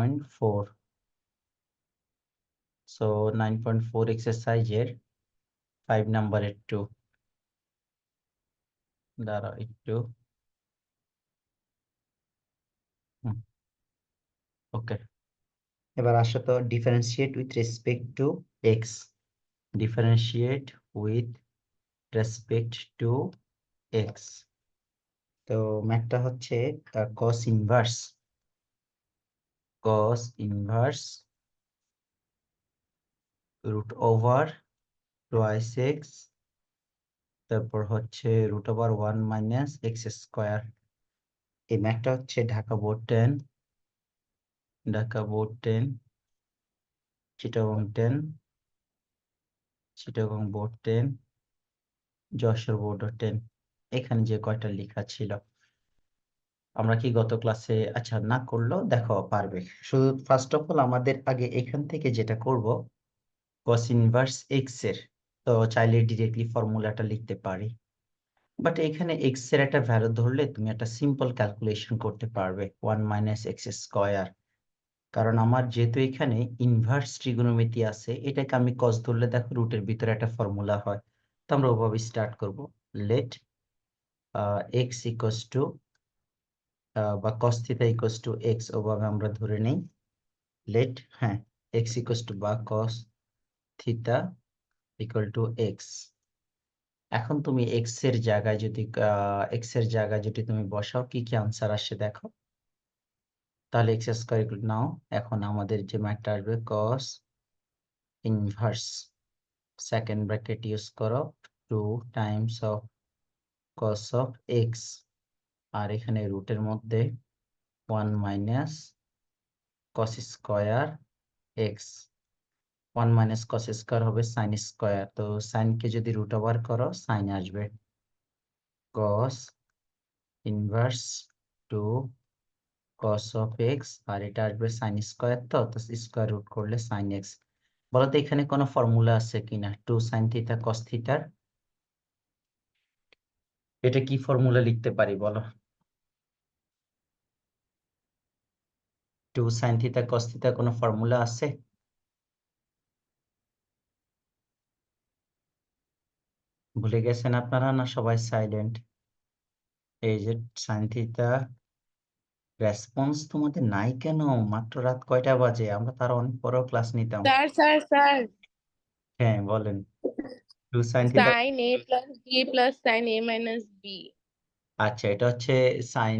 9.4. So 9.4 এক্সারসাইজের 5 নাম্বারের 2 দ্বারা একটু ওকে এবার আসো তো differentiate with respect to x differentiate with respect to x তো ম্যাথটা হচ্ছে cos inverse root over twice x তারপর হচ্ছে root over 1 minus x square এই ম্যাথটা হচ্ছে Dhaka board 10 Chittagong 10 Chittagong board 10 Jessore board 10 এখানে যে কয়টা লেখা ছিল আমরা কি গত ক্লাসে আচ্ছা না করলেও দেখো পারবে শুধু ফার্স্ট অফ অল আমাদের আগে এখান থেকে যেটা করব cos ইনভার্স x এর তো চাইলে ডিরেক্টলি ফর্মুলাটা লিখতে পারি বাট এখানে x এর একটা ভ্যালু ধরলে তুমি একটা সিম্পল ক্যালকুলেশন করতে পারবে 1 মাইনাস এক্স স্কয়ার কারণ আমার যেহেতু এখানে ইনভার্স ট্রিগোনোমেট্রি আছে এটাকে আমি cos ধরলে দেখো রুটের ভিতরে একটা ফর্মুলা হয় তো আমরা ওভাবে স্টার্ট করব লেট x ইকুয়ালস টু বা cos theta equals to x ওভাবে আমরা ধরে নেই লেট হ্যাঁ x ইকুয়ালস টু বা cos theta equal to x এখন তুমি x এর জায়গায় যদি তুমি বসাও কি কি आंसर আসে দেখো তাহলে x স্কয়ার ইকুয়াল নাও এখন আমাদের যে ম্যাথটা আসবে cos inverse second bracket use করো 2 times of cos of x আর এখানে রুটের মধ্যে 1 minus cos square x 1 minus cos square হবে sin স্কয়ার তো sin কে যদি রুট ওভার করো sin আসবে cos inverse 2 cos of x আর এটা আসবে sin স্কয়ার তো স্কয়ার রুট করলে sin x বলো তো এখানে কোনো ফর্মুলা আছে কিনা 2 sin থিটা cos থিটার এটা কি ফর্মুলা লিখতে পারি বলো 2 sin থিটা cos থিটা কোনো ফর্মুলা আছে ভুলে গেছেন আপনারা না সবাই সাইলেন্ট এই যে sin থিটা রেসপন্স তোমাদের নাই কেন মাত্র রাত কয়টা বাজে আমরা তার অনেক পরেও ক্লাস নিতাম স্যার হ্যাঁ বলেন 2 sin theta sin a plus b plus sin a minus b আচ্ছা এটা হচ্ছে sin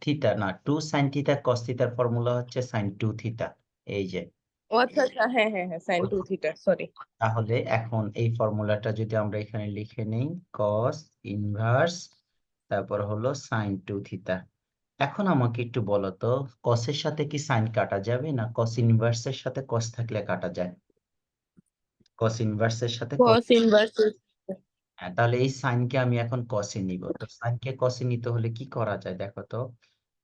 থিটা না 2 sin থিটা cos থিটার ফর্মুলা হচ্ছে sin 2 থিটা এই যে ও আচ্ছা হ্যাঁ sin 2 theta সরি তাহলে এখন এই ফর্মুলাটা যদি আমরা এখানে লিখে নেই cos ইনভার্স তারপর হলো sin 2 থিটা এখন আমাকে একটু বলো তো cos এর সাথে কি sin কাটা যাবে না cos ইনভার্সের সাথে cos থাকলে কাটা যায় cos ইনভার্সের সাথে cos cos inverse তাহলে এই sin কে আমি এখন cos এ নিব তো sin কে cos এ নিতে হলে কি করা যায় দেখো তো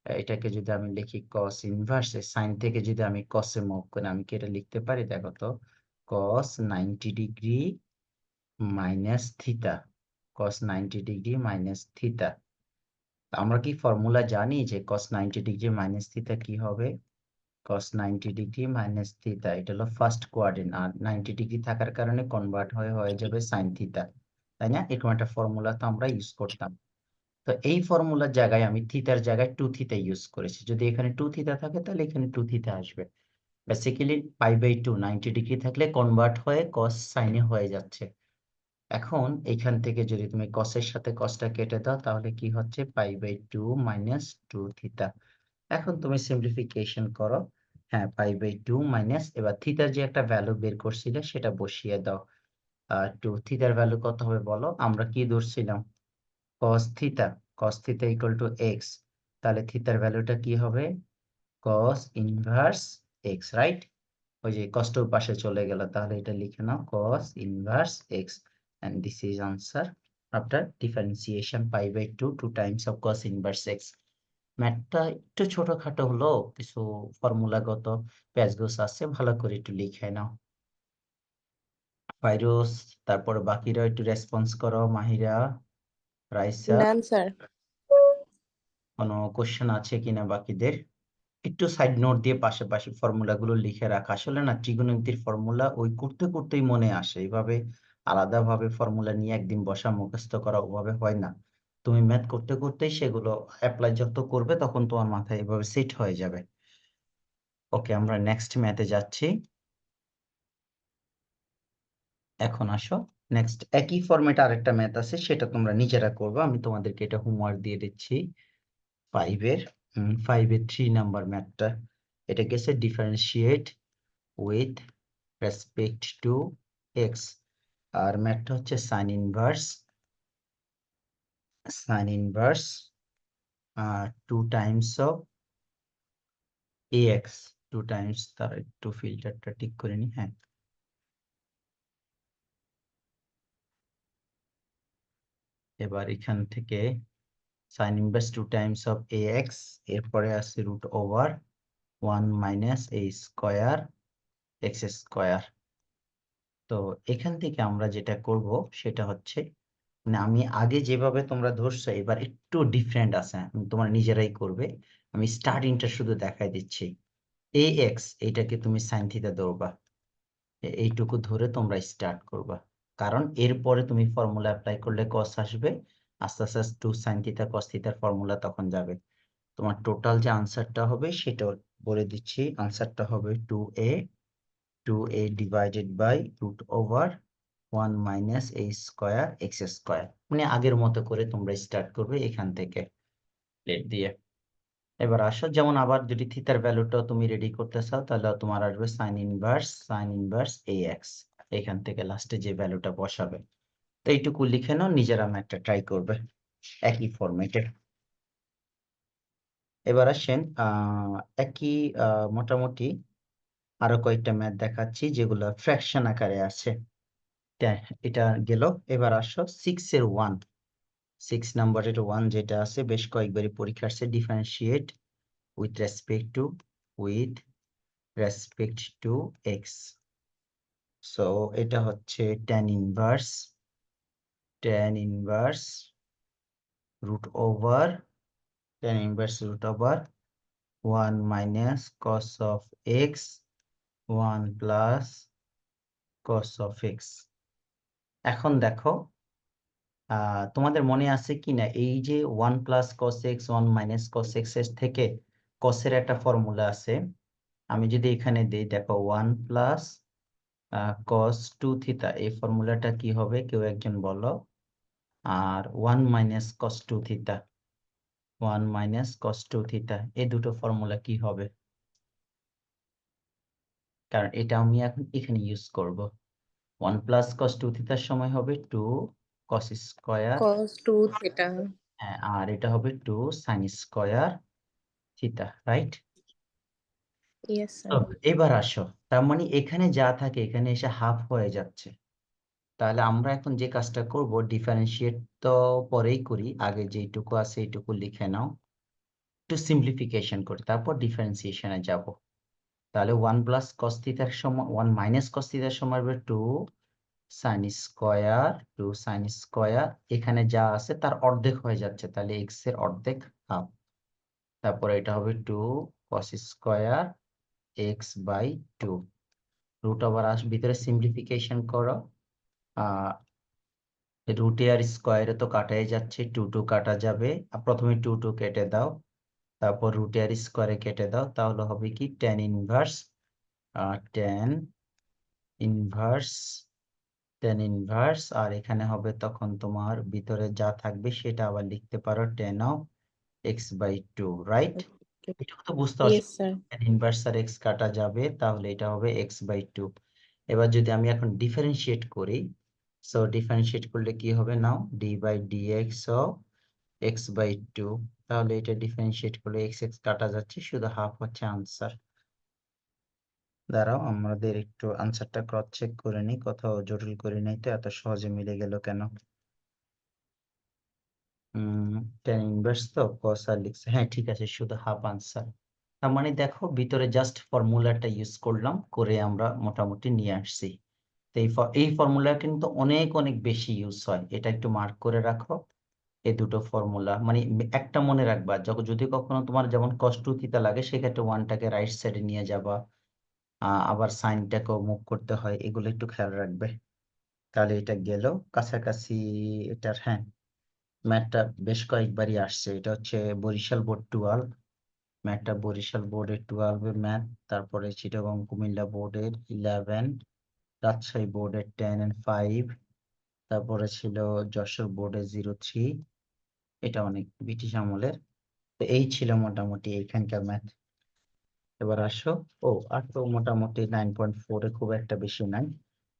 এটাকে যদি আমি লিখি cos ইনভার্স sin থেকে যদি আমি cos এ মুভ করি আমি কি এটা লিখতে পারি দেখো তো cos 90 degree minus theta cos 90 degree minus theta আমরা কি ফর্মুলা জানি যে cos 90 ডিগ্রি মাইনাস থিটা কি হবে cos 90 ডিগ্রি মাইনাস থিটা এটা হলো ফার্স্ট কোয়াড্রেন্ট আর 90 ডিগ্রি থাকার কারণে কনভার্ট হয়ে যাবে sin থিটা তাই না এরকম একটা ফর্মুলা তো আমরা ইউজ করতাম তো এই ফর্মুলার জায়গায় আমি থিটার জায়গায় 2 থিটা ইউজ করেছি যদি এখানে 2 থিটা থাকে তাহলে এখানে 2 থিটা আসবে বেসিক্যালি π/2 90 ডিগ্রি থাকলে কনভার্ট হয়ে cos sin এ হয়ে যাচ্ছে এখন এখান থেকে যদি তুমি cos এর সাথে cosটা কেটে দাও তাহলে কি হচ্ছে π/2 মাইনাস 2 থিটা এখন তুমি সিম্পলিফিকেশন করো হ্যাঁ π/2 মাইনাস এবার থিটার যে একটা ভ্যালু বের করছিলে সেটা বসিয়ে দাও 2 থিটার ভ্যালু কত হবে বলো আমরা কি ধরছিলাম cos theta equal to x তাহলে থিটার ভ্যালুটা কি হবে cos ইনভার্স x রাইট ওই যে কষ্টর পাশে চলে গেল তাহলে এটা লিখে নাও cos inverse x and this is answer after differentiation π/2 2 times of cos inverse x ম্যাথটা একটু ছোটখাটো হলো কিছু ফর্মুলাগত প্যাচগোছ আছে ভালো করে একটু লিখে নাও ফাইরোজ তারপর বাকিরা একটু রেসপন্স করো মাহিরা রাইসা ডান স্যার কোনো কোশ্চেন আছে কিনা বাকিদের একটু সাইড নোট দিয়ে পাশাপাশি ফর্মুলাগুলো লিখে রাখা। আসলে না ত্রিকোণমিতির ফর্মুলা ওই করতে করতেই মনে আসে। এইভাবে আলাদাভাবে ফর্মুলা নিয়ে একদিন বসা মুখস্থ করা ওভাবে হয় না। তুমি ম্যাথ করতে করতেই সেগুলো এপ্লাই যত করবে তখন তোমার মাথায় এভাবে সেট হয়ে যাবে। ওকে, আমরা নেক্সট ম্যাথে যাচ্ছি। এখন আসো নেক্সট একই ফরম্যাটে আরেকটা ম্যাথ আছে, সেটা তোমরা নিজেরা করবে। আমি তোমাদেরকে এটা হোমওয়ার্ক দিয়ে দিচ্ছি 5 এর 3 নাম্বার ম্যাথটা। এটা গেছে differentiate with respect to x, আর ম্যাথটা হচ্ছে sine inverse 2 times of ax 2 times, তার একটু ফিল্টারটা ঠিক করে নি। হ্যাঁ, এবার এখান থেকে sine inverse 2 times of ax, এরপরে আছে root over 1 minus a square x square. তো এখান থেকে আমরা যেটা করব সেটা হচ্ছে, মানে আমি আগে যেভাবে তোমরা ধরছো এবার একটু ডিফারেন্ট আছে, তোমরা নিজেরাই করবে। আমি স্টার্টিংটা শুধু দেখাই দিচ্ছি। ax এইটাকে তুমি সাইন থিটা ধরবা, এইটুকু ধরে তোমরা স্টার্ট করবা, কারণ এরপরে তুমি ফর্মুলা অ্যাপ্লাই করলে cos আসবে, আস্তে আস্তে 2 সাইন থিটা cos থিটার ফর্মুলা তখন যাবে। তোমার টোটাল যে আনসারটা হবে সেটা বলে দিচ্ছি। আনসারটা হবে 2a divided by root over 1 minus a square x square. মানে আগের মতো করে তোমরা স্টার্ট করবে এখান থেকে প্লেট দিয়ে। এবার আসো, যেমন আবার যদি থিটার ভ্যালুটাও তুমি রেডি করতে চাও তাহলে তোমার আসবে সাইন ইনভার্স ax, এখান থেকে লাস্টে যে ভ্যালুটা বসাবে। তো এইটুকু লিখে নাও, নিজেরা ম্যাথটা ট্রাই করবে একই ফরম্যাটে। এবার আসেন একই মোটামুটি আরো কয়েকটা ম্যাথ দেখাচ্ছি যেগুলো ফ্র্যাকশন আকারে আছে। এটা গেল। এবার আসো 6 নাম্বারের 1 যেটা আছে, বেশ কয়েকবারই পরীক্ষা আসছে, differentiate with respect to x. So এটা হচ্ছে tan inverse root over 1 minus cos of x 1 plus cos of x। এখন দেখো তোমাদের মনে আছে কিনা এই যে 1 plus cos x 1 minus cos x এর থেকে cos এর একটা ফর্মুলা আছে। আমি যদি এখানে দেই, দেখো 1 প্লাস cos 2 থিটা, এই ফর্মুলাটা কি হবে কেউ একজন বলো। আর 1 মাইনাস cos 2 থিটা, এই দুটো ফর্মুলা কি হবে? কারণ এটা আমি এখন এখানে ইউজ করব। 1 প্লাস cos 2 থিটার সময় হবে 2 cos স্কয়ার, cos 2 theta. হ্যাঁ, আর এটা হবে 2 sin square theta, right? Yes, তো sir. এবার আসো, তার মানে এখানে যা থাকে এখানে এসে হাফ হয়ে যাচ্ছে। তাহলে আমরা এখন যে কাজটা করব, ডিফারেন্সিয়েট তো পরেই করি, আগে যেটুকু আছে এইটুকু লিখে নাও, একটু সিম্পলিফিকেশন করি, তারপর ডিফারেন্সিয়েশনে যাব। তাহলে 1 প্লাস cos থিটার সময় 1 মাইনাস cos থিটার সময় হবে 2 sin স্কয়ার, এখানে যা আছে তার অর্ধেক হয়ে যাচ্ছে, তাহলে x এর অর্ধেক হাফ। তারপরে এটা হবে 2 cos square x by 2, root over ভিতরে সিম্পলিফিকেশন করো। রুটে আর স্কয়ারে তো কাটাই যাচ্ছে, 2 কাটা যাবে, প্রথমে 2 কেটে দাও, তারপর রুটে আর স্কয়ারে কেটে দাও, তাহলে হবে কি tan ইনভার্স, আর এখানে হবে তখন তোমার ভিতরে যা থাকবে সেটা আবার লিখতে পারো tan of x by 2, right? Okay. এটা তো বুঝতে পারছো, Yes, sir. tan ইনভার্স আর x কাটা যাবে, তাহলে এটা হবে x বাই 2। এবার যদি আমি এখন ডিফারেন্সিয়েট করি, সো ডিফারেন্সিয়েট করলে কি হবে নাও, d by dx of x by 2, তাহলে এটা ডিফারেন্সিয়েট করলে x কাটা যাচ্ছে, শুধু হাফ হচ্ছে আনসার। দাঁড়াও আমাদের একটু আনসারটা ক্রস চেক করে নিই, কোথাও জটিল করে নাই তো, এত সহজে মিলে গেল কেন? tan ইনভার্স তো cos আর লিখছে, হ্যাঁ ঠিক আছে, শুধু হাফ আনসার। তার মানে দেখো ভিতরে জাস্ট ফর্মুলাটা ইউজ করলাম, করে আমরা মোটামুটি নিয়ে আসছি। তো এই ফর্মুলা কিন্তু অনেক অনেক বেশি ইউজ হয়, এটা একটু মার্ক করে রাখো। এই দুটো ফর্মুলা মানে একটা মনে রাখবা, যখন যদি কখনো তোমার যেমন cos 2 থিটা লাগে সেক্ষেত্রে 1 টাকে রাইট সাইডে নিয়ে যাবা, আবার সাইনটাকেও মুভ করতে হয়, এগুলো একটু খেয়াল রাখবে। তাহলে এটা গেল কাছাকাছি এটার। হ্যাঁ, ম্যাথটা বেশ কয়েকবারই আসছে। এটা হচ্ছে বরিশাল বোর্ড 12, ম্যাথটা বরিশাল বোর্ডের 12 এর ম্যাথ, তারপরে চিটাগং কুমিল্লা বোর্ডের 11, রাজশাহী বোর্ডের 10 and 5, তারপরে ছিল যশোর বোর্ডের 03, এটা অনেক ব্রিটিশ আমলের। তো এই ছিল মোটামুটি এইখানকার ম্যাথ। এবার আসো, আর তো মোটামুটি 9.4 এ খুব একটা বেশি নাই।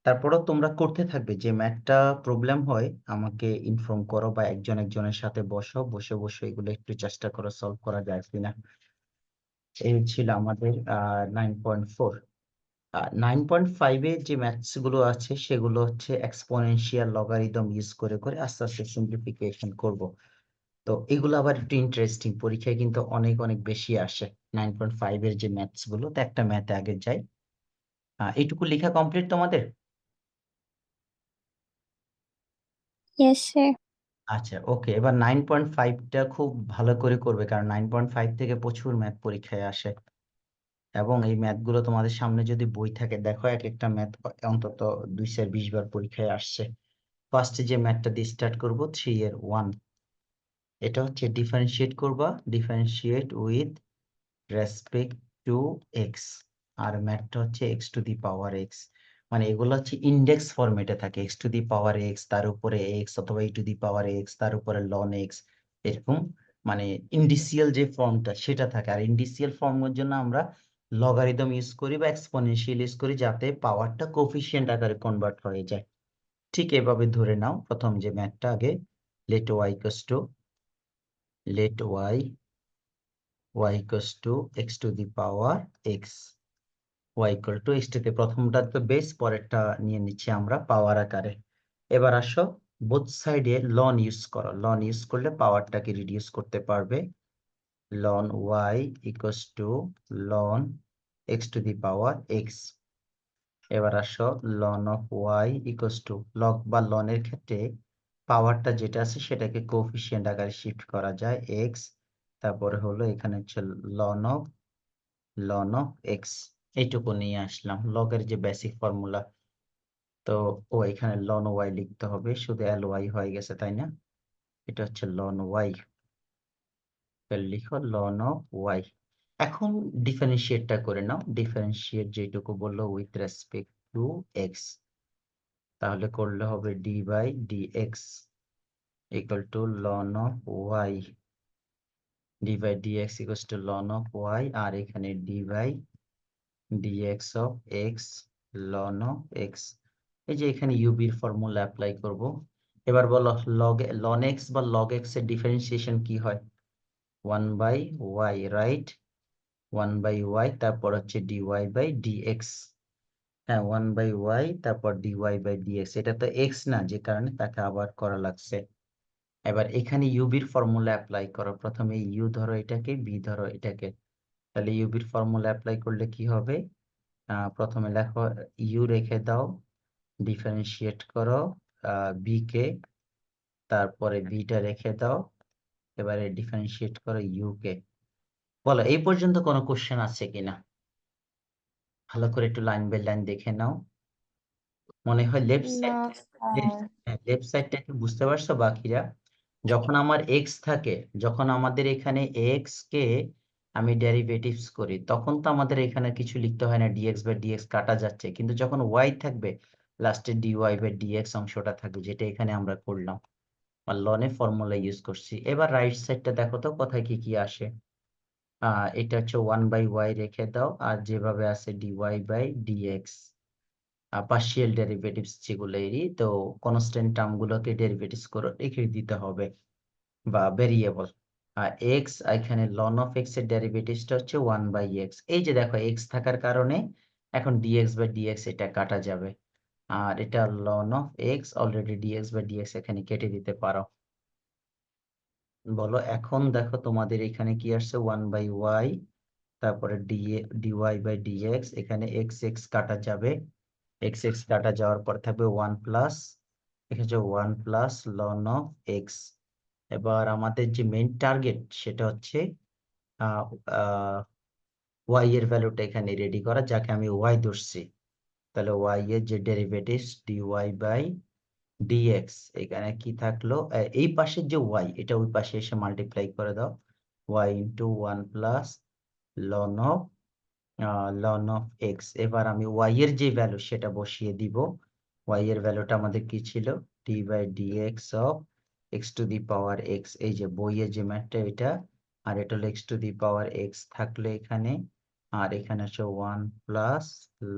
তারপরেও তোমরা করতে থাকবে, যে ম্যাথটা প্রবলেম হয় আমাকে ইনফর্ম করো, বা একজনের সাথে বসে বসে এগুলো একটু চেষ্টা করো সলভ করা যায় কিনা। এই ছিল আমাদের 9.4। 9.5 এ যে ম্যাথস গুলো আছে সেগুলো হচ্ছে এক্সপোনেনশিয়াল লগারিদম ইউজ করে আস্তে আস্তে সিম্পলিফিকেশন করব। তো এগুলো আবার একটু ইন্টারেস্টিং, পরীক্ষায় কিন্তু অনেক অনেক বেশি আসে 9.5 এর যে ম্যাথস গুলো। তো একটা ম্যাথে আগে যাই। এইটুকু লেখা কমপ্লিট তোমাদের? Yes, sir. আচ্ছা, ওকে। এবার 9.5টা খুব ভালো করে করবে, কারণ 9.5 থেকে প্রচুর ম্যাথ পরীক্ষায় আসে, এবং এই ম্যাথগুলো তোমাদের সামনে যদি বই থাকে, দেখো এক একটা ম্যাথ অন্তত 220 বার পরীক্ষায় আসছে। ফার্স্টে যে ম্যাথটা দিয়ে স্টার্ট করব 3 এর 1, এটা হচ্ছে ডিফারেন্সিয়েট করবা, differentiate with respect to x, আর ম্যাথটা হচ্ছে x to the power x. মানে এগুলো হচ্ছে ইন্ডেক্স ফরম্যাটে থাকে, x to the power x, তার উপরে এক্স, অথবা ই টু দি পাওয়ার এক্স, তার উপরে লন এক্স, এরকম। মানে ইন্ডিসিয়াল যে ফর্মটা সেটা থাকে, আর ইন্ডিসিয়াল ফর্মের জন্য আমরা লগারিদম ইউজ করি বা এক্সপোনেনশিয়াল ইউজ করি, যাতে পাওয়ারটা কোফিশিয়েন্ট আকারে কনভার্ট হয়ে যায়। ঠিক এভাবে ধরে নাও, প্রথম যে ম্যাথটা আগে, let y equals to x to the power x, y equal to x থেকে প্রথমটা তো বেস, পরেরটা নিয়ে নিচ্ছি আমরা পাওয়ার আকারে। এবার আসো, বোথ সাইডে লন ইউজ করো, লন ইউজ করলে পাওয়ারটাকে রিডিউস করতে পারবে। Ln y equals to ln x to the power x। এবার আসো, ln of y equals to log বা লনের ক্ষেত্রে পাওয়ারটা যেটা আছে সেটাকে কোএফিসিয়েন্ট আকারে শিফট করা যায় x, তারপরে হলো এখানে হচ্ছে লন অফ এক্স। এইটুকু নিয়ে আসলাম লগের যে বেসিক ফর্মুলা। তো এখানে লন ওয়াই লিখতে হবে, শুধু এল ওয়াই হয়ে গেছে তাই না? এটা হচ্ছে লন ওয়াই, লিখো লন অফ ওয়াই। এখন ডিফারেন্সিয়েটটা করে নাও, ডিফারেন্সিয়েট যেটুকু বললো উইথ রেসপেক্ট টু এক্স, তাহলে করলে হবে d by d x equal to ln of y, d by d x equal to ln of y, আর এখানে d by dx of x ln of x। এই যে এখানে ইউবির ফর্মুলা অ্যাপ্লাই করব। এবার বলো ln x বা log x এর ডিফারেন্সিয়েশন কি হয়? 1 বাই y, রাইট? 1 বাই y, তারপর হচ্ছে dy বাই dx। হ্যাঁ, 1 বাই y, তারপর dy বাই dx। এটা তো x না, যে কারণে তাকে আবার করা লাগছে। এবার এখানে ইউবির ফর্মুলা অ্যাপ্লাই করো, প্রথমে ইউ ধরো এটাকে, বি ধরো এটাকে। তাহলে ইউবির ফর্মুলা অ্যাপ্লাই করলে কি হবে? প্রথমে লেখো, ইউ রেখে দাও, ডিফারেন্সিয়েট করো বি কে, তারপরে বিটা রেখে দাও, এবারে ডিফারেন্সিয়েট করো ইউ কে। বলো এই পর্যন্ত কোনো কোশ্চেন আছে কিনা? ভালো করে একটু লাইন বাই লাইন দেখে নাও। মনে হয় left side, No, sir. Left সাইডটা কি বুঝতে পারছো বাকিরা? যখন আমার এক্স থাকে, যখন আমাদের এখানে এক্স কে আমি ডেরিভেটিভস করি, তখন তো আমাদের এখানে কিছু লিখতে হয় না, ডিএক্স বাই ডিএক্স কাটা যাচ্ছে। কিন্তু যখন ওয়াই থাকবে, লাস্টে ডিওয়াই বাই ডিএক্স অংশটা থাকবে, যেটা এখানে আমরা করলাম, আর লনে ফর্মুলা ইউজ করছি। এবার রাইট সাইডটা দেখো তো কোথায় কি কি আসে। এটা হচ্ছে 1 বাই ওয়াই রেখে দাও, আর যেভাবে আছে dy by dx, partial derivatives যেগুলো এরই, তো কনস্ট্যান্ট টার্মগুলোকে ডেরিভেটিভস করে রেখে দিতে হবে, বা ভেরিয়েবল। আর এক্স, এখানে লন অফ এক্স এর ডেরিভেটিভসটা হচ্ছে 1 বাই এক্স। এই যে দেখো এক্স থাকার কারণে এখন ডিএক্স বাই ডিএক্স এটা কাটা যাবে, আর এটা ln of x, already dx by dx এখানে কেটে দিতে পারো। বলো এখন দেখো তোমাদের এখানে কি আসছে, 1 বাই ওয়াই, তারপরে ডিওয়াই বাই ডিএক্স, এখানে এক্স এক্স কাটা যাবে, এক্স এক্স কাটা যাওয়ার পর থাকবে 1 প্লাস, এখানে হচ্ছে 1 প্লাস লন অফ এক্স, এবার আমাদের যে মেইন টার্গেট সেটা হচ্ছে ওয়াই এর ভ্যালুটা এখানে রেডি করা, যাকে আমি ওয়াই ধরছি। তাহলে ওয়াই এর যে ডেরিভেটিভস ডিওয়াই বাই ডিএক্স, এখানে কি থাকলো, এই পাশের যে ওয়াই এটা ওই পাশে এসে মাল্টিপ্লাই করে দাও, y into 1 plus ln of x. এবার আমি ওয়াই এর যে ভ্যালু সেটা বসিয়ে দিব। ওয়াই এর ভ্যালুটা আমাদের কি ছিল, d by dx of x to the power x, এই যে বইয়ের যে ম্যাথটা এটা, আর এটা হলো x to the power x থাকলে এখানে, আর এখানে হচ্ছে 1 প্লাস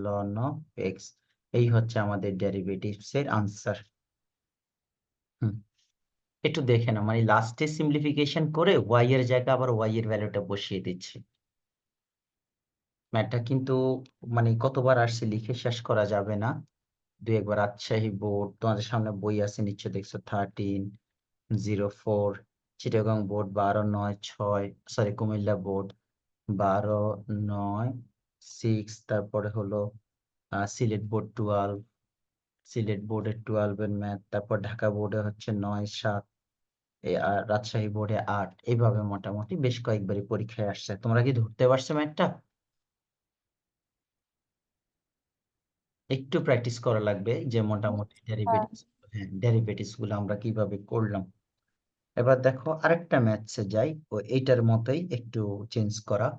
লন অফ এক্স। এই হচ্ছে আমাদের ডেরিভেটিভস এর আনসার। একটু দেখে না, মানে লাস্টে সিম্পলিফিকেশন করে ওয়াই এর জায়গায় আবার ওয়াই এর ভ্যালুটা বসিয়ে দিচ্ছি। ম্যাথটা কিন্তু মানে কতবার আসছে লিখে শেষ করা যাবে না। দুই একবার রাজশাহী বোর্ড, তোমাদের সামনে বই আছে নিশ্চয় দেখছো, 1304, Chittagong board 1296, sorry Comilla board 1296, তারপরে হলো সিলেট বোর্ড 12, সিলেট বোর্ডের 12 এর ম্যাথ, তারপর ঢাকা বোর্ডে হচ্ছে 9-7, আর রাজশাহী বোর্ডে 8। এইভাবে মোটামুটি বেশ কয়েকবারই পরীক্ষায় আসছে। তোমরা কি ধরতে পারছো ম্যাথটা? একটু প্র্যাকটিস করা লাগবে যে মোটামুটি ডেরিভেটিভস গুলো আমরা কিভাবে করলাম। এবার দেখো আরেকটা ম্যাথসে যাই, ও এইটার মতোই একটু চেঞ্জ করা।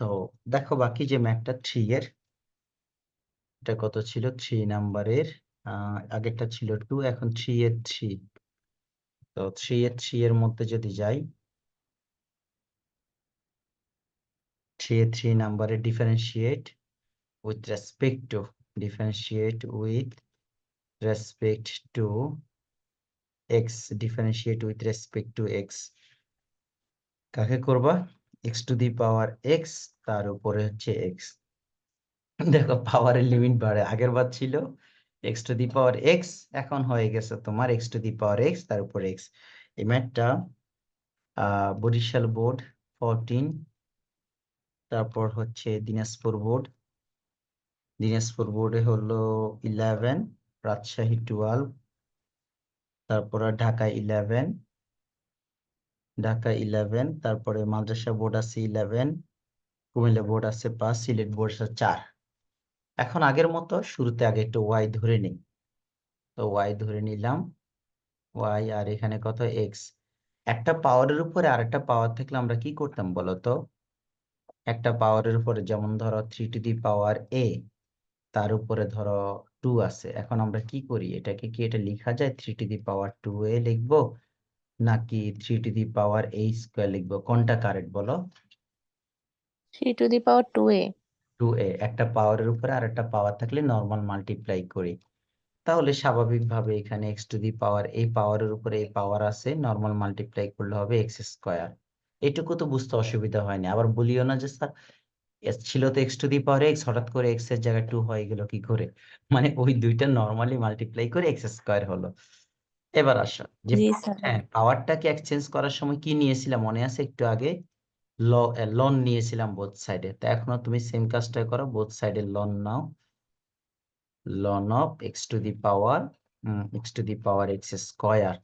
তো দেখো বাকি যে ম্যাথটা 3 এর, এটা কত ছিল, 3 নাম্বারের, আগেরটা ছিল 2, এখন 3 এর 3। তো 3 এর 3 এর মধ্যে যদি যাই, 3 এর 3 নাম্বারে differentiate with respect to, differentiate with respect to x, differentiate with respect to x, কাকে করবা, x to the power x, তার উপরে হচ্ছে x। দেখো পাওয়ারের লিমিট বাড়ে, আগের বার ছিল x to the power x, এখন হয়ে গেছে তোমার x to the power x তার উপর x। এই ম্যাথটা বরিশাল বোর্ড 14, তারপর হচ্ছে দিনাজপুর বোর্ডে হলো 11, রাজশাহী 12, তারপর ঢাকা 11, তারপরে মাদ্রাসা বোর্ড আছে 11, কুমিল্লা বোর্ড আছে 5, সিলেট বোর্ড আছে 4। এখন আগের মতো শুরুতে আগে একটু ওয়াই ধরে নিই। তো ওয়াই ধরে নিলাম, ওয়াই, আর এখানে কত এক্স। একটা পাওয়ারের উপরে আরেকটা পাওয়ার থাকলে আমরা কি করতাম বলো তো, একটা পাওয়ারের উপরে যেমন ধরো 3 টু দি পাওয়ার এ, তার উপরে ধরো 2 আছে। এখন আমরা কি করি, এটাকে কি এটা লেখা যায় 3 টু দি পাওয়ার 2a লিখবো, নাকি 3 two the power a square লিখবো, কোনটা কারেক্ট বলো? 3 to the power 2a। 2a, একটা পাওয়ারের উপরে আর একটা পাওয়ার থাকলে নরমাল মাল্টিপ্লাই করি, তাহলে স্বাভাবিকভাবে এখানে x টু দি পাওয়ার, এই পাওয়ারের উপরে এই পাওয়ার আছে, নরমাল মাল্টিপ্লাই করলে হবে x স্কয়ার। এটুকু তো বুঝতে অসুবিধা হয়নি। আবার বলিও না যে স্যার ছিল তো x to the power x, হঠাৎ করে x এর জায়গায় 2 হয়ে গেল কি করে, মানে ওই দুইটা নরমালি মাল্টিপ্লাই করে x স্কয়ার হলো। এবার আসো যে জি স্যার। হ্যাঁ, পাওয়ারটাকে এক্সচেঞ্জ করার সময় কি নিয়েছিলাম মনে আছে একটু আগে, লন নিয়েছিলাম বোথ সাইডে। তো এখনো তুমি সেম কাজটা করো, বোথ সাইডে লন নাও, ln of x to the power x square.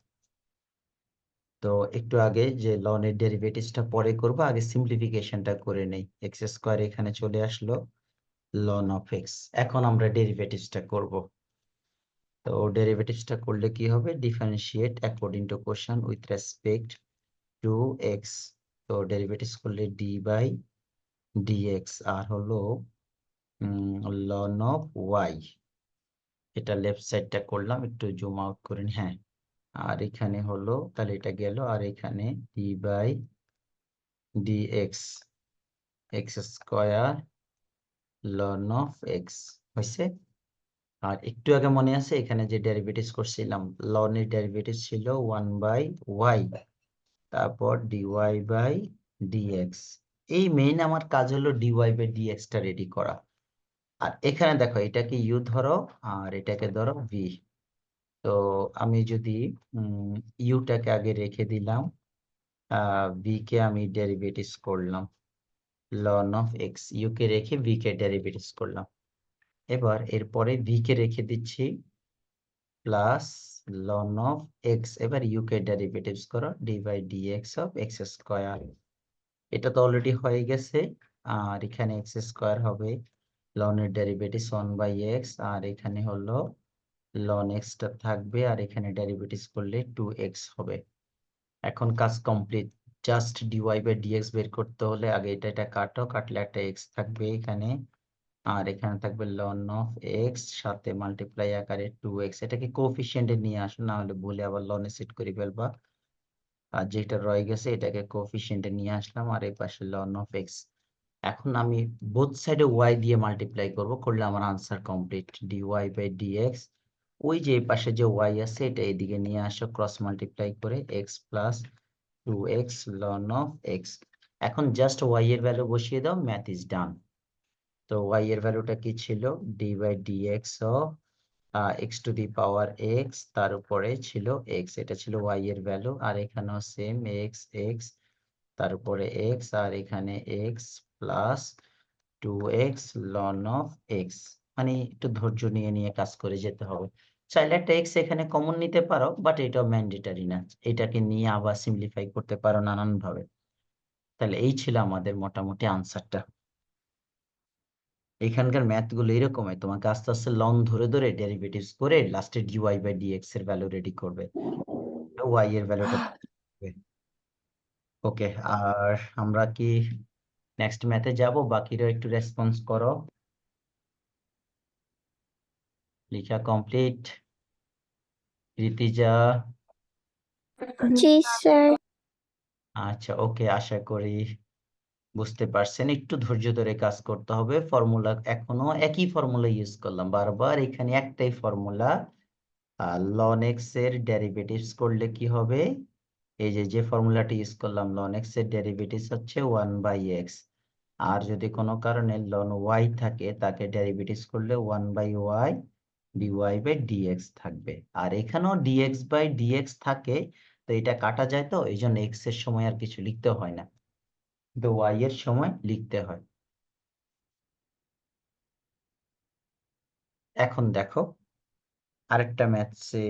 তো একটু আগে যে লনের ডেরিভেটিভসটা পরে করব, আগে সিম্পলিফিকেশনটা করে নেই। x স্কয়ার এখানে চলে আসলো, লন অফ x। এখন আমরা ডেরিভেটিভসটা করব। তো ডেরিভেটিভসটা করলে কি হবে, differentiate according to question with respect two x। তো ডেরিভেটিভস করলে d বাই dx, আর হলো লন অফ y। এটা লেফট সাইডটা করলাম, একটু জুম আউট করে নি, হ্যাঁ। আর এখানে হলো, তাহলে এটা গেল, আর এখানে d by dx, x square ln of x হয়েছে। আর একটু আগে মনে আছে এখানে যে ডেরিভেটিভস করছিলাম, লনের ডেরিভেটিভ ছিল 1 বাই y, তারপর dy বাই dx। এই মেইন আমার কাজ হলো dy বাই dx টা রেডি করা। আর এখানে দেখো এটাকে u ধরো আর এটাকে ধরো v। তো আমি যদি ইউটাকে আগে রেখে দিলাম, v কে আমি ডেরিভেটিভস করলাম, লন অফ এক্স, ইউ কে রেখে v কে ডেরিভেটিভস করলাম। এবার এরপরে v কে রেখে দিচ্ছি প্লাস লন অফ এক্স। এবার ইউকে ডেরিভেটিভস করো, d by dx of x square. এটা তো অলরেডি হয়ে গেছে। আর এখানে এক্স স্কোয়ার হবে, লনের ডেরিভেটিভস 1/x, আর এখানে হলো লন এক্সটা থাকবে, আর এখানে ডেরিভেটিভস করলে 2x হবে। এখন কাজ complete. Just dy by dx বের করতে হলে আগে এটা কাটো, কাটলে একটা এক্স থাকবে এখানে, আর এখানে থাকবে লন অফ এক্স, সাথে মাল্টিপ্লাই আকারে 2x। এটাকে কোফিশিয়েন্টে নিয়ে আসো, না হলে ভুলে আবার লনে সেট করে ফেলবা। আর যেটা রয়ে গেছে এটাকে কোফিশিয়েন্টে নিয়ে আসলাম, আর এই পাশে লন অফ এক্স। এখন আমি বোথ সাইডে ওয়াই দিয়ে মাল্টিপ্লাই করব, করলে আমার answer complete. Dy by dx, ওই যে এই পাশে যে ওয়াই আছে এটা এদিকে নিয়ে আসো, ক্রস মাল্টিপ্লাই করে x plus 2x ln of x. এখন জাস্ট ওয়াই এর ভ্যালু বসিয়ে দাও, ম্যাথ ইজ ডান। তো ওয়াই এর ভ্যালুটা কি ছিল, d by dx of x to the power x, তার উপরে ছিল এক্স, এটা ছিল ওয়াই এর ভ্যালু। আর এখানেও সেম এক্স এক্স, তার উপরে এক্স, আর এখানে x plus 2x ln of x. মানে একটু ধৈর্য নিয়ে নিয়ে কাজ করে যেতে হবে। চাইলে একটা এক্স এখানে কমন নিতে পারো, বাট এটাও ম্যান্ডেটরি না, এটাকে নিয়ে আবার সিম্পলিফাই করতে পারো নানান ভাবে। তাহলে এই ছিল আমাদের মোটামুটি আনসারটা। এখানকার ম্যাথ গুলো এরকমই, তোমাকে আস্তে আস্তে লং ধরে ধরে ডেরিভেটিভস করে লাস্টে ডিওয়াই বাই ডিএক্স এর ভ্যালু রেডি করবে, ওয়াই এর ভ্যালুটা। ওকে, আর আমরা কি নেক্সট ম্যাথে যাব? বাকিরা একটু রেসপন্স করো। লিখা কমপ্লিট? রীতিজা? জি স্যার। আচ্ছা, ওকে, আশা করি বুঝতে পারছেন। একটু ধৈর্য ধরে কাজ করতে হবে। ফর্মুলা এখনো একই ফর্মুলা ইউজ করলাম বারবার, এখানে একটাই ফর্মুলা। লন এক্স এর ডেরিভেটিভস করলে কি হবে, এই যে ফর্মুলাটি ইউজ করলাম, লন এক্স এর ডেরিভেটিভস হচ্ছে 1/x। আর যদি কোনো কারণে লন ওয়াই থাকে, তাকে ডেরিভেটিভস করলে 1/y ডিওয়াই বাই ডিএক্স থাকবে। আর এখানেও ডিএক্স বাই ডিএক্স থাকে, তো এটা কাটা যায়, তো এই জন্য এক্স এর সময় আর কিছু লিখতে হয় না, কিন্তু ওয়াই এর সময় লিখতে হয়। এখন দেখো আরেকটা ম্যাথসে,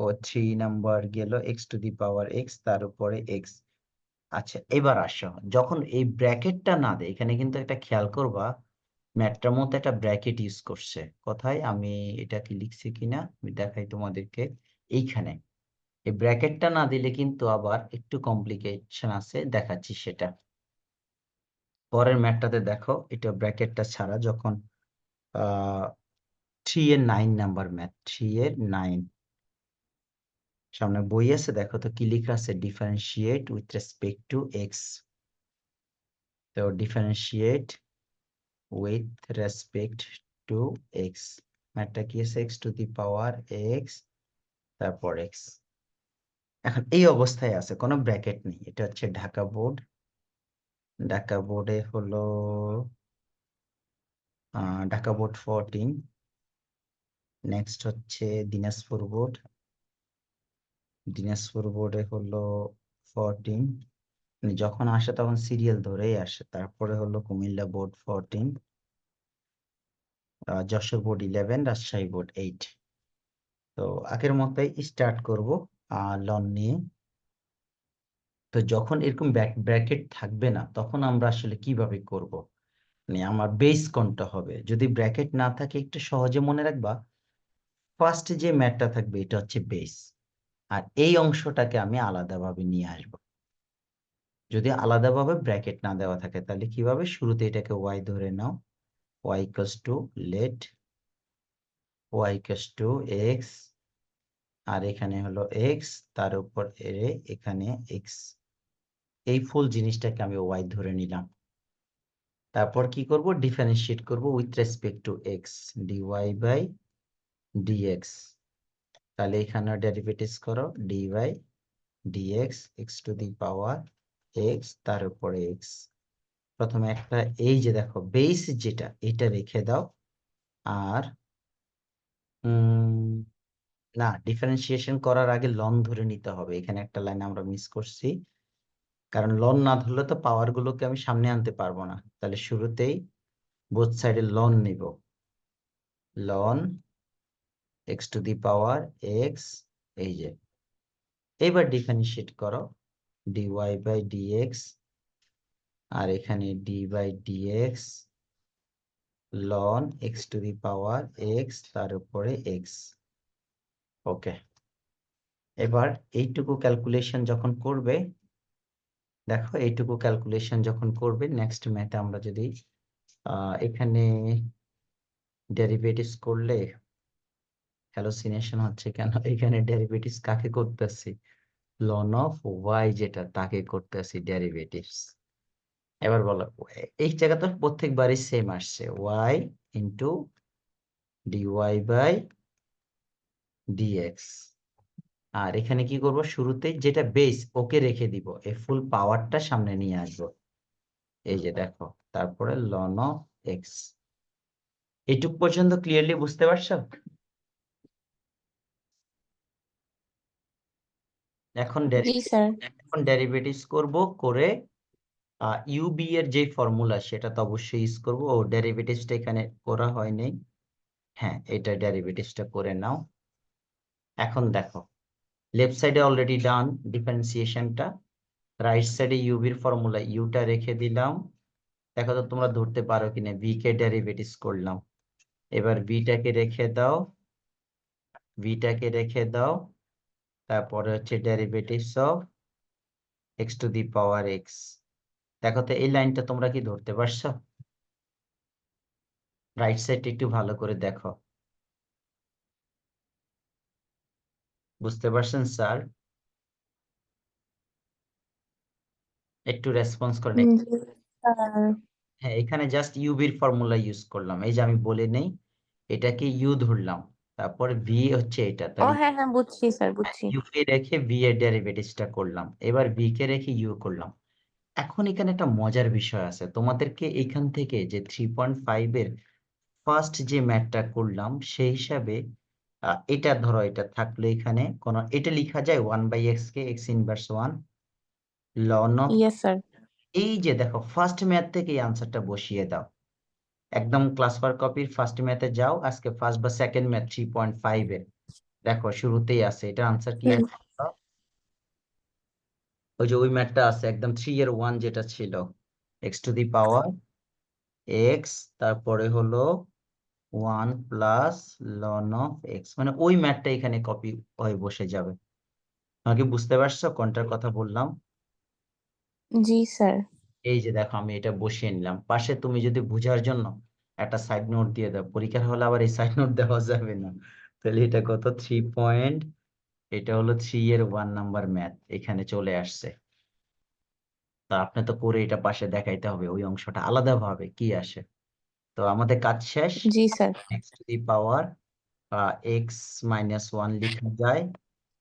ও 3 নাম্বার গেল, x to the power x, তার উপরে এক্স। আচ্ছা, এবার আসো, যখন এই ব্র্যাকেটটা না দেয়, এখানে কিন্তু একটা খেয়াল করবা, ম্যাথটার মধ্যে একটা ব্র্যাকেট ইউজ করছে। কোথায়, আমি এটা কি লিখছি কিনা আমি দেখাই তোমাদেরকে। এইখানে এই ব্র্যাকেটটা না দিলে কিন্তু আবার একটু কমপ্লিকেশন আছে, দেখাচ্ছি সেটা। পরের ম্যাথটাতে দেখো, এটা ব্র্যাকেটটা ছাড়া, যখন 3 এর 9 নাম্বার ম্যাথ, 3 এর 9, সামনে বই আছে, দেখো তো কি লেখা আছে, differentiate with respect to x. তো differentiate with respect to x, ম্যাথটা কি আছে, x to the power x, তারপর এক্স। এখন এই অবস্থায় আছে, কোনো ব্র্যাকেট নেই। এটা হচ্ছে ঢাকা বোর্ড। ঢাকা বোর্ডে হলো ঢাকা বোর্ড 14। নেক্সট হচ্ছে দিনাজপুর বোর্ড। দিনাজপুর বোর্ডে হলো 14, যখন আসে তখন সিরিয়াল ধরেই আসে। তারপরে হলো Comilla board 14, Jessore board 11, Rajshahi board 8। তো আগের মতোই স্টার্ট করব লন নিয়ে। তো যখন এরকম ব্র্যাকেট থাকবে না, তখন আমরা আসলে কিভাবে করব, মানে আমার বেস কোনটা হবে। যদি ব্র্যাকেট না থাকে, একটু সহজে মনে রাখবা, ফার্স্ট যে ম্যাথটা থাকবে এটা হচ্ছে বেস, আর এই অংশটাকে আমি আলাদাভাবে নিয়ে আসব। যদি আলাদাভাবে ব্র্যাকেট না দেওয়া থাকে, তাহলে কিভাবে, শুরুতে এটাকে ওয়াই ধরে নাও, y equals to let y equals to x, আর এখানে হলো এক্স, তার উপর এখানে এক্স। এই ফুল জিনিসটাকে আমি ওয়াই ধরে নিলাম। তারপর কি করব, ডিফারেন্সিয়েট করব with respect to x, dy by dx. তাহলে এখানে ডেরিভেটিভস করো, d by dx, x to the power x, তার উপরে এক্স। প্রথমে একটা, এই যে দেখো বেস যেটা, এটা রেখে দাও। আর না, ডিফারেন্সিয়েশন করার আগে লন ধরে নিতে হবে। এখানে একটা লাইন আমরা মিস করছি, কারণ লন না ধরলে তো পাওয়ার গুলোকে আমি সামনে আনতে পারবো না। তাহলে শুরুতেই বোথ সাইডে লন নিব, ln x to the power x এই যে এবার ডিফারেন্সিয়েট করো dy বাই dx আর এখানে d by dx ln x to the power x তার উপরে x। ওকে, এবার এইটুকু ক্যালকুলেশন যখন করবে, দেখো এইটুকু ক্যালকুলেশন যখন করবে নেক্সট ম্যাথে আমরা যদি এখানে ডেরিভেটিভস করলে হ্যালোসিনেশন হচ্ছে কেন, এখানে ডেরিভেটিভস কাকে করতেছি, লন অফ y যেটা তাকে করতেছি ডেরিভেটিভস। এবার বলো এই জায়গা তো প্রত্যেকবারই সেম আসছে y into dy by dx। আর এখানে কি করব, শুরুতে যেটা বেস ওকে রেখে দিব, এই ফুল পাওয়ারটা সামনে নিয়ে আসবো। এই যে দেখো, তারপরে লন অফ এক্স। এইটুক পর্যন্ত ক্লিয়ারলি বুঝতে পারছো? এখন জি স্যার। ডেরিভেটিভস করব, করে ইউবি এর যে ফর্মুলা সেটা তো অবশ্যই ইউজ করব। ও ডেরিভেটিভসটা এখানে করা হয়নি, হ্যাঁ এটা ডেরিভেটিভসটা করে নাও। এখন দেখো লেফট সাইডে অলরেডি ডান ডিফারেন্সিয়েশনটা, রাইট সাইডে ইউবির ফর্মুলা ইউটা রেখে দিলাম। দেখো তো তোমরা ধরতে পারো কিনা, ভি কে ডেরিভেটিভস করলাম। এবার ভিটাকে রেখে দাও, ভিটাকে রেখে দাও, তারপরে হচ্ছে derivatives of x to the power x. দেখো তো এই লাইনটা তোমরা কি ধরতে পারছো? রাইট সাইডটা একটু ভালো করে দেখো, বুঝতে পারছেন স্যার? একটু রেসপন্স করেন। জি স্যার। হ্যাঁ, এখানে জাস্ট ইউবির ফর্মুলা ইউজ করলাম, এই যে আমি বলে নেই, এটাকে ইউ ধরলাম, তারপর ভি হচ্ছে এটা, ও তাহলে হ্যাঁ হ্যাঁ, বুঝছি স্যার, বুঝছি। ইউ কে রেখে ভি এর ডেরিভেটিভসটা করলাম, এবার ভি কে রেখে ইউ করলাম। এখন এখানে একটা মজার বিষয় আছে, তোমাদেরকে এখান থেকে যে 3.5 এর ফার্স্ট যে ম্যাথটা করলাম সেই হিসাবে এটা ধরো, এটা থাকলে এখানে কোন এটা লিখা যায় 1/x K x inverse 1 ln of, yes sir. এই যে দেখো ফার্স্ট ম্যাথ থেকে এই আনসারটা বসিয়ে দাও। একদম ক্লাস পার কপির ফার্স্ট ম্যাথে যাও, আজকে ফার্স্ট বা সেকেন্ড ম্যাথ 3.5 এর দেখো শুরুতেই আছে, এটা আনসার কি আছে? ওই যে ওই ম্যাথটা আছে একদম 3 এর 1 যেটা ছিল, x to the power x, তারপরে হলো 1 প্লাস ln অফ x, মানে ওই ম্যাথটা এখানে কপি হয়ে বসে যাবে। আমাকে বুঝতে পারছো কোনটার কথা বললাম? জি স্যার। এই যে দেখো আমি এটা বসিয়ে নিলাম পাশে, তুমি যদি বোঝার জন্য একটা সাইড নোট দিয়ে দাও, পরীক্ষার হলে আবার এই সাইড নোট দেওয়া যাবে না। তাহলে এটা কত 3 এটা হলো 3 এর 1 নাম্বার ম্যাথ এখানে চলে আসছে। তা আপনি তো করে এটা পাশে দেখাইতে হবে, ওই অংশটা আলাদাভাবে কি আসে। তো আমাদের কাজ শেষ। জি sir. X to the power x minus 1 লিখা যায়,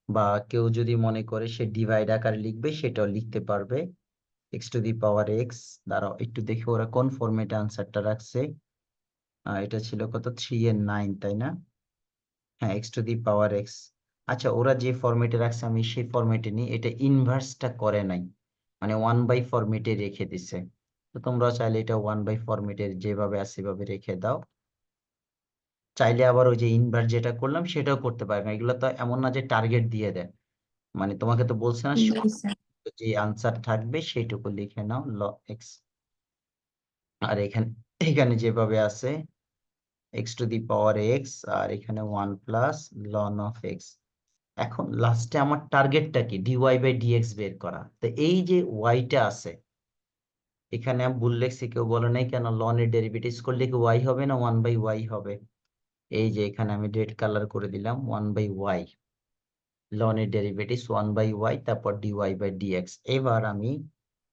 বা কেউ যদি মনে করে সে ডিভাইড আকারে লিখবে সেটাও লিখতে পারবে। X to the power x, দাঁড়াও একটু দেখি ওরা কোন ফরম্যাটে আনসারটা রাখছে। এটা ছিল কত 3 এর 9 তাই না? হ্যাঁ, x to the power x. আচ্ছা, ওরা যে ফরম্যাটে রাখছে আমি সেই ফরম্যাটে নিই, এটা ইনভার্সটা করে নাই, মানে 1/4 ফরম্যাটে রেখে দিছে। তো তোমরা চাইলে এটা 1/4 ফরম্যাটে যেভাবে আছে সেভাবে রেখে দাও। চাইলে আবার ওই যে ইনভার্স যেটা করলাম সেটাও করতে পারবে, এগুলো তো এমন না যে টার্গেট দিয়ে দেয়, মানে তোমাকে তো বলছে না জি স্যার। যে আনসার থাকবে সেইটুকু লিখে নাও ল এক্স। আর এখানে এখানে যেভাবে আছে x to the power x, আর এখানে 1 প্লাস লন অফ এক্স। এখন লাস্টে আমার টার্গেটটা কি, ডিওয়াই বাই ডিএক্স বের করা। তো এই যে ওয়াইটা আছে এখানে আমি ভুল লিখছি, কেউ বলে নাই কেন লন এর ডেরিভেটিভস করলে কি ওয়াই হবে না 1/y হবে? এই যে এখানে আমি রেড কালার করে দিলাম 1/y, লন এর ডেরিভেটিভস 1/y, তারপর ডিওয়াই বাই ডিএক্স। এবার আমি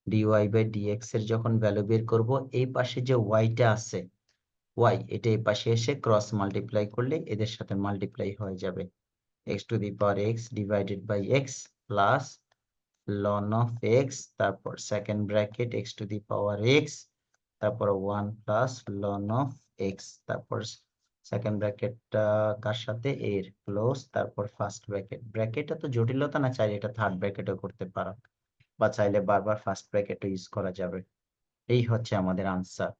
ডিওয়াই বাই ডিএক্স এর যখন ভ্যালু বের করব, এই পাশে যে ওয়াইটা আছে ওয়াই, এটা এই পাশে এসে ক্রস মাল্টিপ্লাই করলে এদের সাথে মাল্টিপ্লাই হয়ে যাবে। X to the power x divided by x plus ln of x, তারপর second bracket x to the power x, তারপর 1 প্লাস লন অফ এক্স, তারপর সেকেন্ড ব্র্যাকেটটা কার সাথে এর ক্লোজ, তারপর ফার্স্ট ব্র্যাকেট। ব্র্যাকেটটা তো জটিলতা না, চাইলে এটা থার্ড ব্র্যাকেটও করতে পারো, বা চাইলে বারবার ফার্স্ট ব্র্যাকেটও ইউজ করা যাবে। এই হচ্ছে আমাদের আনসার।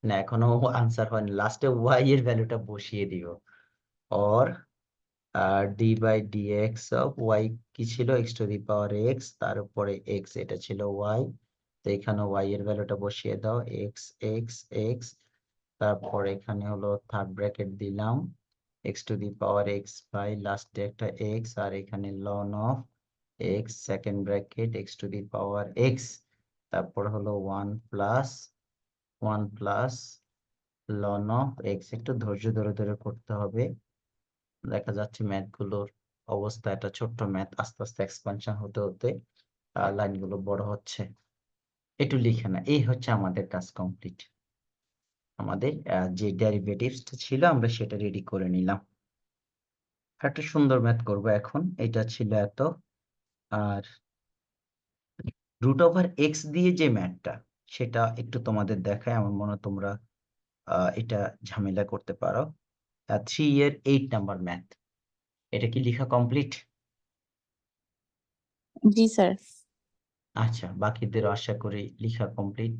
না এখনো আনসার হয়নি, লাস্টে ওয়াই এর ভ্যালুটা বসিয়ে দিও। Or d by dx of y কি ছিল, x to the power x, তার উপরে এক্স, এটা ছিল ওয়াই। তো এখানে ওয়াই এর ভ্যালুটা বসিয়ে দাও, এক্স এক্স এক্স, তারপর এখানে হলো থার্ড ব্র্যাকেট দিলাম x to the power x by লাস্টে একটা এক্স, আর এখানে ln of x second bracket x to the power x, তারপর হলো one plus ln of x. একটু ধৈর্য ধরে ধরে করতে হবে, দেখা যাচ্ছে ম্যাথগুলোর অবস্থা, এটা ছোট্ট ম্যাথ, আস্তে আস্তে এক্সপানশন হতে হতে লাইনগুলো বড় হচ্ছে। একটু লিখে না, এই হচ্ছে আমাদের কাজ কমপ্লিট। আমাদের যে ডেরিভেটিভসটা ছিল আমরা সেটা রেডি করে নিলাম। একটা সুন্দর ম্যাথ করব এখন, এটা ছিল এত। আর রুট ওভার এক্স দিয়ে যে ম্যাথটা, সেটা একটু তোমাদের দেখায়, আমার মনে হয় তোমরা এটা ঝামেলা করতে পারো। 3 এর 8 নাম্বার ম্যাথ, এটা কি লেখা কমপ্লিট? জি স্যার। আচ্ছা, বাকিদের আশা করি লেখা কমপ্লিট।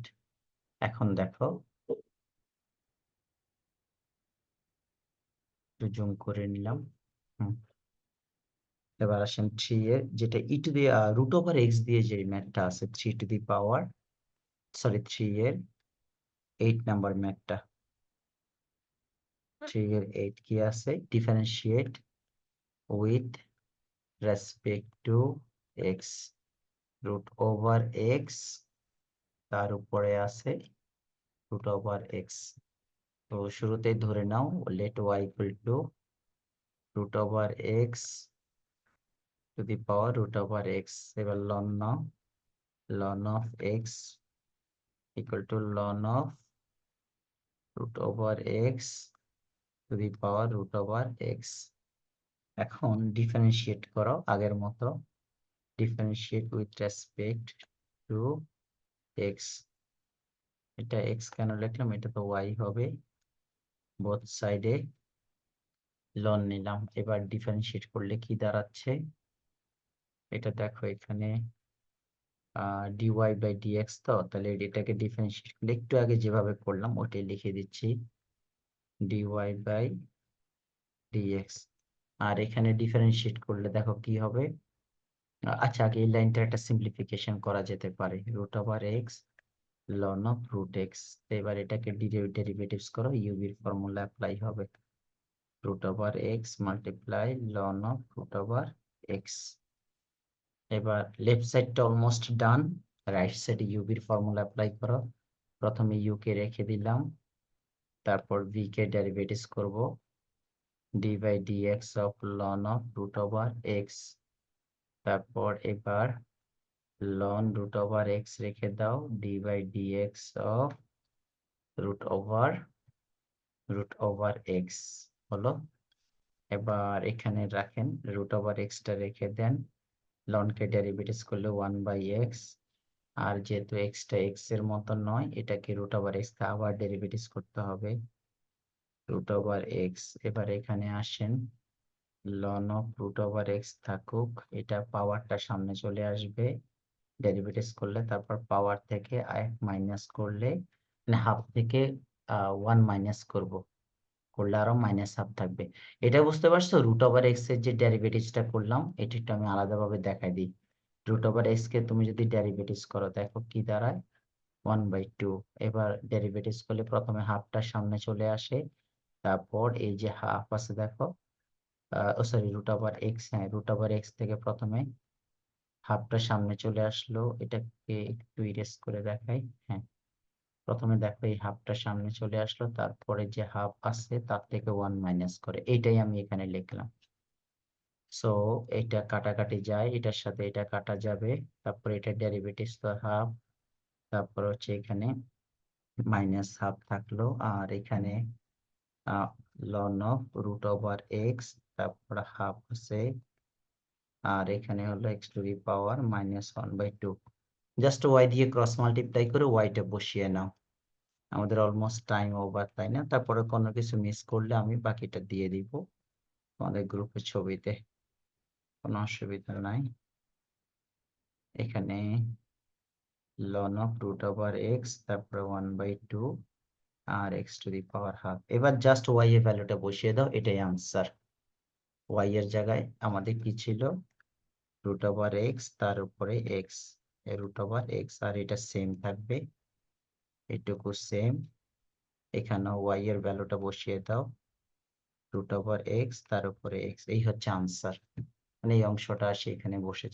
এখন দেখো, একটু জুম করে নিলাম। এবার আসেন 3 এর, যেটা e to the root over x দিয়ে যে ম্যাথটা আছে, 3 টু দি পাওয়ার, সরি 3 এর 8 নাম্বার ম্যাথটা। 3 এর 8 কি আছে, differentiate with respect to x, root over x, তার উপরে আছে রুট ওভার এক্স। তো শুরুতেই ধরে নাও let y equal to root over x to the power root over x. এবার লন নাও, ln of x equal to ln of root over x to the power root over x. এখন differentiate করো আগের মতো, differentiate with respect to x. এটা x কেন লিখলাম, এটা তো ওয়াই হবে, বোথ সাইডে লন নিলাম। এবার ডিফারেন্সিয়েট করলে কি দাঁড়াচ্ছে, এটা দেখো এখানে ডিওয়াই বাই ডিএক্স, তো তাহলে এটাকে ডিফারেন্সিয়েট করলে একটু আগে যেভাবে করলাম ওটাই লিখে দিচ্ছি, ডিওয়াই বাই ডিএক্স। আর এখানে ডিফারেন্সিয়েট করলে দেখো কি হবে, আচ্ছা আগে এই লাইনটার একটা সিম্পলিফিকেশন করা যেতে পারে, root over x ln of root x. এবার এটাকে ডেরিভেটিভস করো, ইউবির ফর্মুলা অ্যাপ্লাই হবে, root over x multiply ln of root over x. এবার লেফট সাইডটা অলমোস্ট ডান, রাইট সাইডে ইউবির ফর্মুলা অ্যাপ্লাই করো। প্রথমে ইউ কে রেখে দিলাম, তারপর ভি কে ডেরিভেটিভস করব, d by dx of ln of root over x. তারপর এবার লন রুট ওভার এক্স রেখে দাও, d by dx of root over x হলো। এবার এখানে রাখেন, রুট ওভার এক্সটা রেখে দেন, লনকে ডেরিভেটিভস করলে 1 বাই এক্স। আর যেহেতু এক্সটা এক্স এর মতো নয়, এটাকে রুট ওভার এক্স আবার ডেরিভেটিভস করতে হবে, রুট ওভার এক্স। এবার এখানে আসেন, ln of root over x থাকুক, এটা পাওয়ারটা সামনে চলে আসবে, ডেরিভেটিভস করলে তারপর পাওয়ার থেকে মাইনাস করলে, মানে হাফ থেকে 1 মাইনাস করলে আরো মাইনাস হাফ থাকবে। এটা বুঝতে পারছো, রুট ওভার এক্স এর যে ডেরিভেটিভসটা করলাম, এটা একটু আমি আলাদাভাবে দেখাই দিই। রুট ওভার এক্স কে তুমি যদি ডেরিভেটিভস করো, দেখো কি দাঁড়ায়, 1/2। এবার ডেরিভেটিভস করলে প্রথমে হাফটা সামনে চলে আসে, তারপর এই যে হাফ আছে দেখো, সরি রুট ওভার এক্স, হ্যাঁ রুট ওভার এক্স থেকে প্রথমে হাফটা সামনে চলে আসলো, এটাকে একটু ইরেজ করে দেখাই, হ্যাঁ প্রথমে দেখো এই হাফটা সামনে চলে আসলো, তারপরে যে হাফ আছে তার থেকে 1 মাইনাস করে, এইটাই আমি এখানে লিখলাম। সো এটা কাটাকাটি যায়, এটার সাথে এটা কাটা যাবে, তারপর এটা ডেরিভেটিভস তো হাফ, তারপর হচ্ছে এখানে মাইনাস হাফ থাকলো, আর এখানে ln of root over x, তারপর হাফ আছে, আর এখানে হলো x to the power -1/2। Just y দিয়ে ক্রস মাল্টিপ্লাই করে ওয়াইটা বসিয়ে নাও। আমাদের অলমোস্ট টাইম ওভার, তাই না? তারপরে কোনো কিছু মিস করলে আমি বাকিটা দিয়ে দিব তোমাদের গ্রুপের ছবিতে, কোনো অসুবিধা নাই। এখানে ln of root over x, তারপরে 1/2, আর x to the power half. এবার জাস্ট ওয়াই এর ভ্যালুটা বসিয়ে দাও, এটাই আনসার। y এর জায়গায় আমাদের কি ছিল √x তার উপরে x √x আর এটা সেম থাকবে, এটুকু সেম। এখানেও y এর ভ্যালুটা বসিয়ে দাও √x তার উপরে x, এই হচ্ছে আনসার। মানে এই অংশটা আসে এখানে বসে যায়।